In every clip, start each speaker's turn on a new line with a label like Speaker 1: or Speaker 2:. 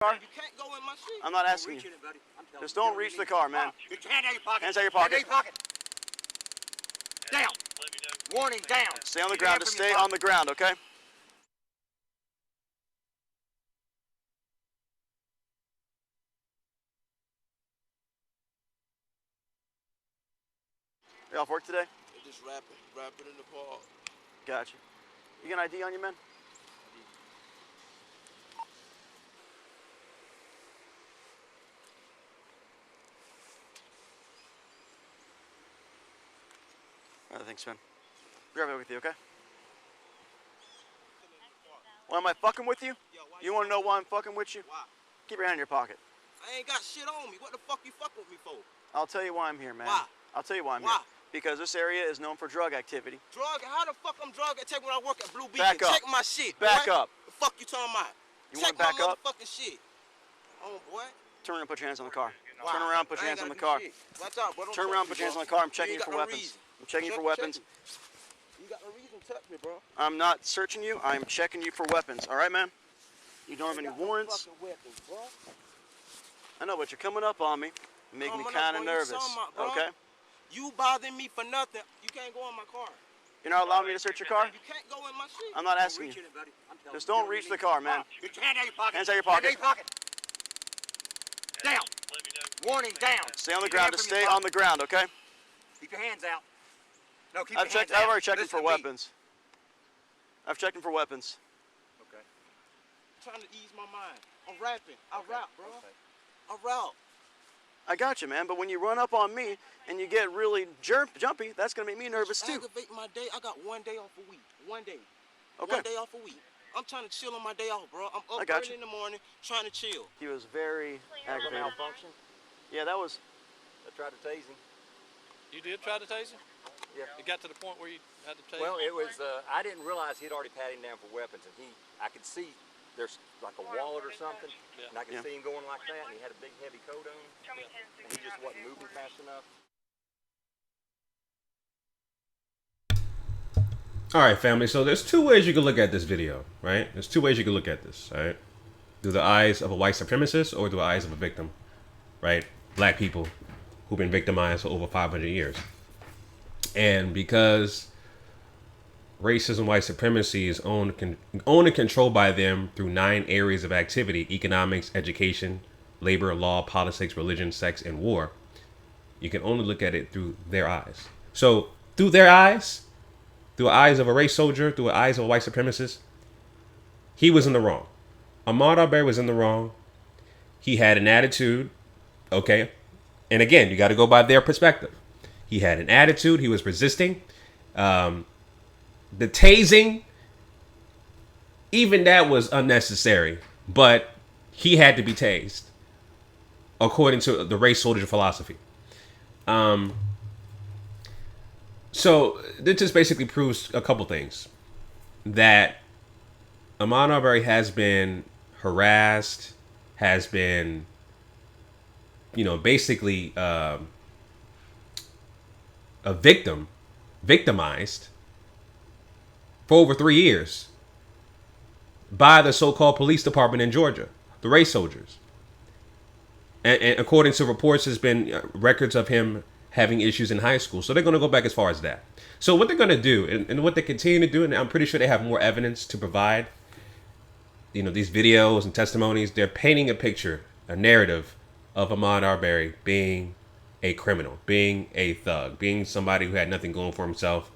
Speaker 1: car?
Speaker 2: You can't go in my shit.
Speaker 1: I'm not asking you. Just don't reach the car, man.
Speaker 2: Get your hand out of your pocket.
Speaker 1: Hands out of your pocket.
Speaker 2: Hand out of your pocket. Down. Warning, down.
Speaker 1: Stay on the ground. Just stay on the ground, okay? You off work today?
Speaker 2: They're just rapping in the park.
Speaker 1: Gotcha. You got an ID on you, man? All right, thanks, man. Be right back with you, okay? Why am I fucking with you? You want to know why I'm fucking with you?
Speaker 2: Why?
Speaker 1: Keep your hand in your pocket.
Speaker 2: I ain't got shit on me. What the fuck you fucking with me for?
Speaker 1: I'll tell you why I'm here, man.
Speaker 2: Why?
Speaker 1: I'll tell you why I'm
Speaker 2: Why?
Speaker 1: here. Because this area is known for drug activity.
Speaker 2: Drug? How the fuck I'm drug activity when I work at Blue Beacon?
Speaker 1: Back up.
Speaker 2: Check my shit.
Speaker 1: Back
Speaker 2: boy.
Speaker 1: up.
Speaker 2: The fuck you talking about?
Speaker 1: You
Speaker 2: Check
Speaker 1: want to back
Speaker 2: my
Speaker 1: up?
Speaker 2: motherfucking shit. Oh, boy.
Speaker 1: Turn around and put your hands on the car.
Speaker 2: Why?
Speaker 1: Turn around and put your hands on the car.
Speaker 2: Watch out, bro. Don't
Speaker 1: Turn
Speaker 2: touch
Speaker 1: around and
Speaker 2: me,
Speaker 1: put your hands
Speaker 2: bro.
Speaker 1: on the car. I'm checking
Speaker 2: ain't
Speaker 1: you for
Speaker 2: got no
Speaker 1: weapons.
Speaker 2: reason.
Speaker 1: I'm checking you for
Speaker 2: Check
Speaker 1: weapons.
Speaker 2: me. You got no reason to touch me, bro.
Speaker 1: I'm not searching you. I'm checking you for weapons. All right, man? You don't have any warrants?
Speaker 2: No weapons, bro.
Speaker 1: I know, but you're coming up on me. You make me kind of nervous. Okay?
Speaker 2: You bothering me for nothing. You can't go in my car.
Speaker 1: You're not allowing me to search your car?
Speaker 2: You can't go in my shit.
Speaker 1: I'm not asking you. Just don't reach the car, man.
Speaker 2: Get your hand out of your pocket.
Speaker 1: Hands out of your pocket.
Speaker 2: Hand out of your pocket. Down. Warning, down.
Speaker 1: Stay on the ground. Just stay on the ground, okay?
Speaker 2: Keep your hands out. No, keep your hands out.
Speaker 1: I've already checked him
Speaker 2: Listen
Speaker 1: for
Speaker 2: to me.
Speaker 1: weapons. I've checked him for weapons.
Speaker 2: Okay. I'm trying to ease my mind. I'm rapping. I rap, bro. I rap.
Speaker 1: I got you, man. But when you run up on me and you get really jumpy, that's going to make me nervous, too.
Speaker 2: Aggravate my day. I got 1 day off a week. 1 day.
Speaker 1: Okay.
Speaker 2: 1 day off a week. I'm trying to chill on my day off, bro. I'm up early in the morning trying to chill.
Speaker 1: He was very aggravated.
Speaker 3: Malfunction?
Speaker 1: Yeah, that was...
Speaker 3: I tried to tase him.
Speaker 4: You did try to tase him?
Speaker 3: Yeah.
Speaker 4: It got to the point where you had to tase
Speaker 3: Well,
Speaker 4: him?
Speaker 3: it was, I didn't realize he'd already patted him down for weapons, and I could see there's like a wallet or something,
Speaker 4: Yeah.
Speaker 3: and I could see him going like that, and he had a big heavy coat on, and he just wasn't moving fast enough.
Speaker 5: All right, family. So there's two ways you can look at this video, right? There's two ways you can look at this, all right? Through the eyes of a white supremacist or through the eyes of a victim, right? Black people who've been victimized for over 500 years. And because racism, white supremacy is owned and controlled by them through 9 areas of activity: economics, education, labor, law, politics, religion, sex, and war. You can only look at it through their eyes. So through their eyes, through the eyes of a race soldier, through the eyes of a white supremacist, he was in the wrong. Ahmaud Arbery was in the wrong. He had an attitude, okay? And again, you got to go by their perspective. He had an attitude. He was resisting. The tasing, even that was unnecessary, but he had to be tased, according to the race soldier philosophy. So this just basically proves a couple things. That Ahmaud Arbery has been harassed, has been, basically a victimized for over 3 years by the so-called police department in Georgia, the race soldiers. And according to reports, there's been records of him having issues in high school. So they're going to go back as far as that. So what they're going to do, and what they continue to do, and I'm pretty sure they have more evidence to provide, these videos and testimonies, they're painting a picture, a narrative of Ahmaud Arbery being a criminal, being a thug, being somebody who had nothing going for himself.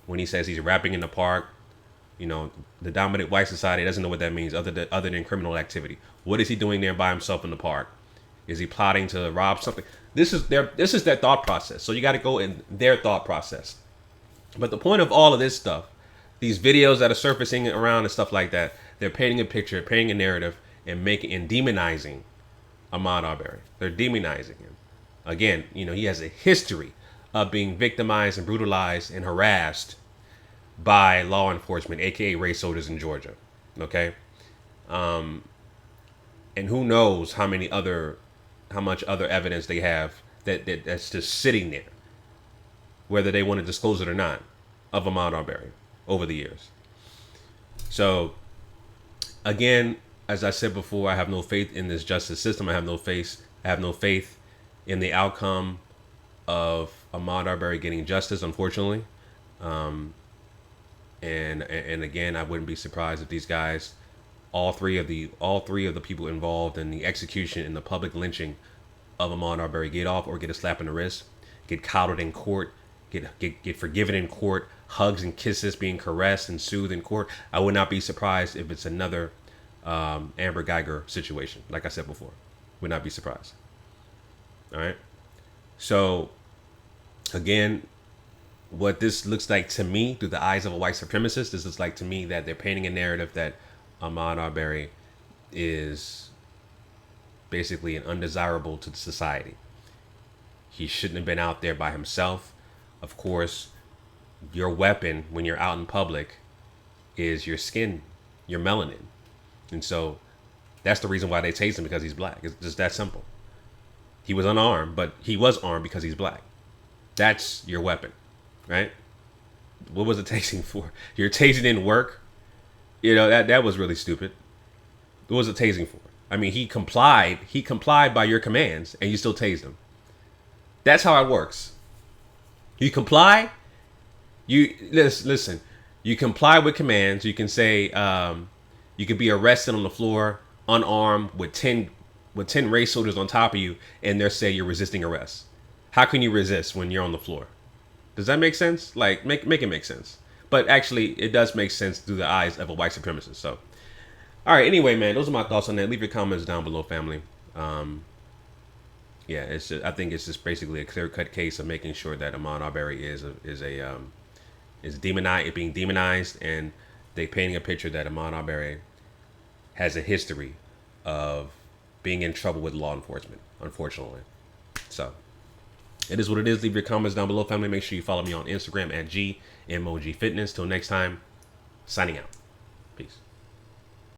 Speaker 5: When he says he's rapping in the park, the dominant white society doesn't know what that means other than criminal activity. What is he doing there by himself in the park? Is he plotting to rob something? This is their thought process. So you got to go in their thought process. But the point of all of this stuff, these videos that are surfacing around and stuff like that, they're painting a picture, painting a narrative, and demonizing Ahmaud Arbery. They're demonizing him. Again, he has a history of being victimized and brutalized and harassed by law enforcement, aka race soldiers in Georgia. Okay, and who knows how much other evidence they have that's just sitting there, whether they want to disclose it or not, of Ahmaud Arbery over the years. So again, as I said before, I have no faith in this justice system. I have no faith in the outcome of Ahmaud Arbery getting justice, unfortunately. And again, I wouldn't be surprised if these guys, all three of the people involved in the execution and the public lynching of Ahmaud Arbery, get off or get a slap in the wrist, get coddled in court, get forgiven in court, hugs and kisses, being caressed and soothed in court. I would not be surprised if it's another Amber Geiger situation. Like I said before, would not be surprised. All right. So again, what this looks like to me through the eyes of a white supremacist, this looks like to me that they're painting a narrative that Ahmaud Arbery is basically an undesirable to society. He shouldn't have been out there by himself. Of course, your weapon when you're out in public is your skin, your melanin. And so that's the reason why they tased him, because he's black. It's just that simple. He was unarmed, but he was armed because he's black. That's your weapon, right? What was the tasing for? Your tasing didn't work. You know, that was really stupid. What was the tasing for? I mean, he complied by your commands and you still tased him. That's how it works. You comply. You listen. You comply with commands. You can say you could be arrested on the floor unarmed with 10 race soldiers on top of you, and they'll say you're resisting arrest. How can you resist when you're on the floor? Does that make sense? Like, make it make sense. But actually, it does make sense through the eyes of a white supremacist. So, all right. Anyway, man, those are my thoughts on that. Leave your comments down below, family. Yeah, I think it's just basically a clear-cut case of making sure that Ahmaud Arbery is being demonized, and they painting a picture that Ahmaud Arbery has a history of being in trouble with law enforcement, unfortunately. So it is what it is. Leave your comments down below, family. Make sure you follow me on Instagram at GMOGFitness. Till next time, signing out. Peace.